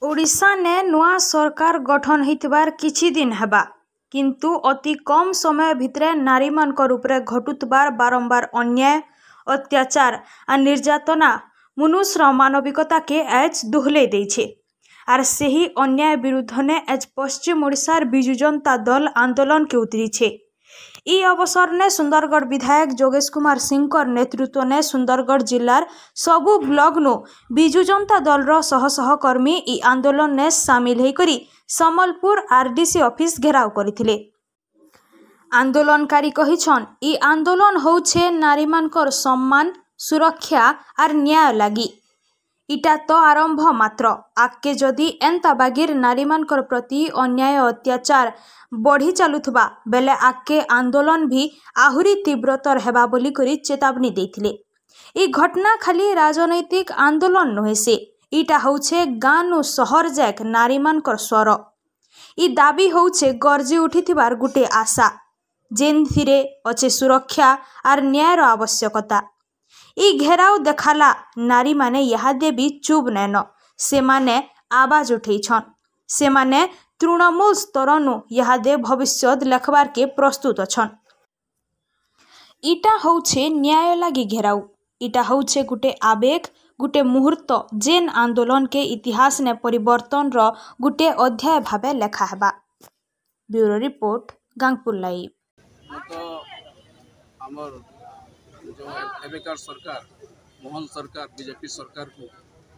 ओडिशा ने नुआ सरकार गठन होइतिबार किछि दिन हेबा किंतु अति कम समय भितरे नारी मानकर उपरे घटुतबार बारंबार अन्याय अत्याचार आ निर्यातना मनुष्यर मानविकता के आज दुहले देछे। आर सेही अन्याय विरुद्ध ने आज पश्चिम ओडिशार बिजु जनता दल आंदोलन के उतरी छे। ई अवसर ने सुंदरगढ़ विधायक जोगेश कुमार सिंह नेतृत्व ने सुंदरगढ़ जिलार सबु ब्लॉक नु बिजु जनता दल रो सह सहकर्मी ई आंदोलन ने सामिल होकर समलपुर आरडीसी ऑफिस घेराव करथिले। आंदोलनकारी कहिछन ई आंदोलन होउछे नारी मानकर सम्मान सुरक्षा आर न्याय लागी। इटा तो आरंभ मात्र, आगे जदि एंता बागिर नारी मानकर प्रति अन्याय अत्याचार बढ़ी चलुथबा बेले आगे आंदोलन भी आहुरी तीव्रतर हेबा बोली करी चेतावनी देथिले। ई घटना खाली राजनैतिक आंदोलन नुहे से इटा होउछे गाँ नु शहर जाक नारी मानकर स्वर। ई दाबी होउछे गरजी उठिथिबार गुटे आशा जेनथिरे अच्छे सुरक्षा आर न्यायर आवश्यकता। ई घेराव देखाला नारी माने यहादे भी चुप नैन, से माने आवाज उठेछन, से माने तृणमूल स्तरनु यहादे भविष्य लेखबार के प्रस्तुत अछन। इटा होउछे न्याय लागी घेराव, इटा होउछे गुटे आवेग गुटे मुहूर्त जेन आंदोलन के इतिहास ने परिवर्तन रो गुटे अध्याय भावे लेखा हेबा। Bureau report Gangpur live. जो एबेकार सरकार मोहन सरकार बीजेपी सरकार को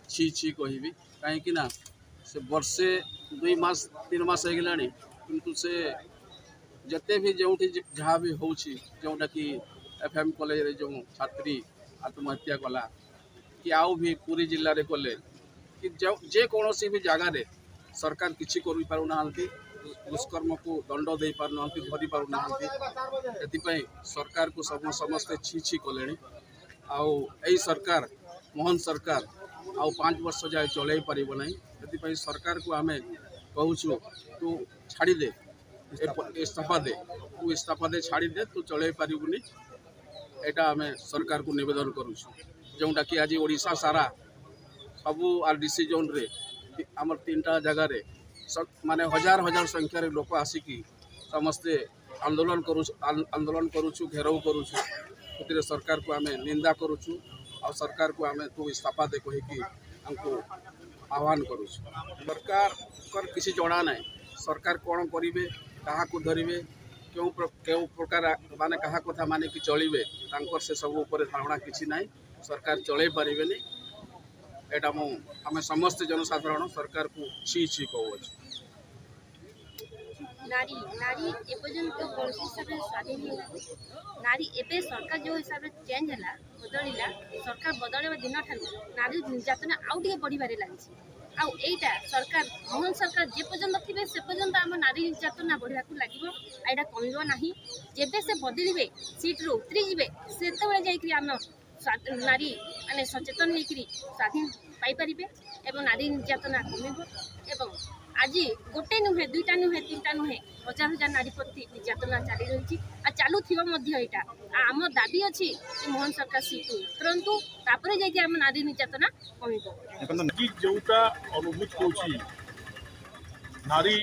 छी छी कहबी कहीं ना से वर्षे 2 मास 3 मास हो गलानी किंतु से जते भी जो जहाँ भी होउछि जोटा कि एफएम कॉलेज रे जो छात्री आत्महत्या कला कि आउ भी पूरी जिले में कले कि जे कौन सी भी जगह रे सरकार किसी कर पारु नाहंती, दुष्कर्म को दंड दे पार ना धरी पार ना सरकार को समस्ते छी छी कले। आई सरकार मोहन सरकार आउ 5 वर्ष जाए चल पार ना, सरकार को आम कहूँ तू छाड़ी दे इस्तीफा दे, तू इस्तीफा दे छाड़ी दे, तू चल पारूनी। एटा आम सरकार को निवेदन करूँ जोटा कि आज ओडिशा सारा सबू आरडीसी जोन रे आमर 3टा जगह रे माने हजार हजार संख्यार लोक आसिकी समस्ते आंदोलन करुछु घेराव करुछु। से सरकार को आम निंदा करुछु और सरकार को आम तू इस्तीफा दे कहीकि हमको आह्वान करुछु। सरकार कर किसी जड़ा ना, सरकार कौन करेंगे क्या धरवे क्यों प्रकार माने क्या कथा माने कि चलिए से सब उपर धारणा किसी ना, सरकार चल पारे नहीं। एटा आम समस्त जनसाधारण सरकार को छी छी कहू। नारी नारी एपर्यंत कौन हिसाब से स्वाधीन नारी एवं सरकार जो हिसाब से चेंज है बदलला सरकार बदलवा दिन ठार नारी निर्यातना आउ टे बढ़िबारे लगी। आईटा सरकार मोहन सरकार जे पर्यंत थे से पर्यंत आम नारी निर्यातना बढ़िया लगे, आईटा कम ना। जेबे से बदलिए सीट रू उतरी जी से आम नारी माने सचेतन होकर स्वाधीन पाइपर एवं नारी निर्यातना कम। आज गोटे नुहे 2टा नुहे 3टा नुहे 1000 नारी प्रति निर्यातना चली रही चालू थी। आम दाबी अच्छी मोहन सरकार सीटू परंतु तापर जाकि आम नारी निर्यातना कम जोटा अनुभूत हो नारी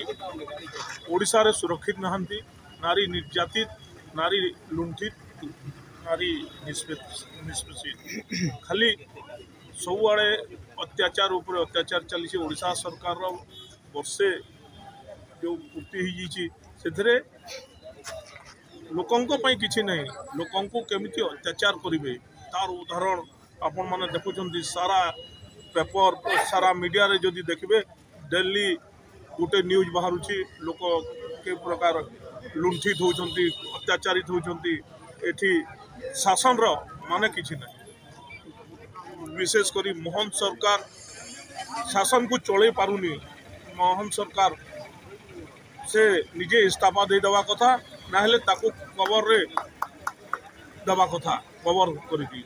ओडिशा रे सुरक्षित नहांती, नारी निर्यातित, नारी लुंठित, नारी निष्पेषित खाली सबुआड़े अत्याचार उपर अत्याचार चली। ओडिशा सरकार वर्षे जो पूर्ति से लोकों किसी नहीं, लोकों को केमिति अत्याचार करेंगे तार उदाहरण आपण मैंने देखुं। सारा पेपर सारा मीडिया रे जदि देखिए डेली गोटे न्यूज बाहर लोक के प्रकार लुंठित होती अत्याचारित होती। एठी शासन रो माने किसी नहीं, विशेषकर मोहन सरकार शासन को चले पारुनी। मोहन सरकार से निजे इस्तीफा दे देवा कथा ना, कवर रे देवा कथा कवर करी।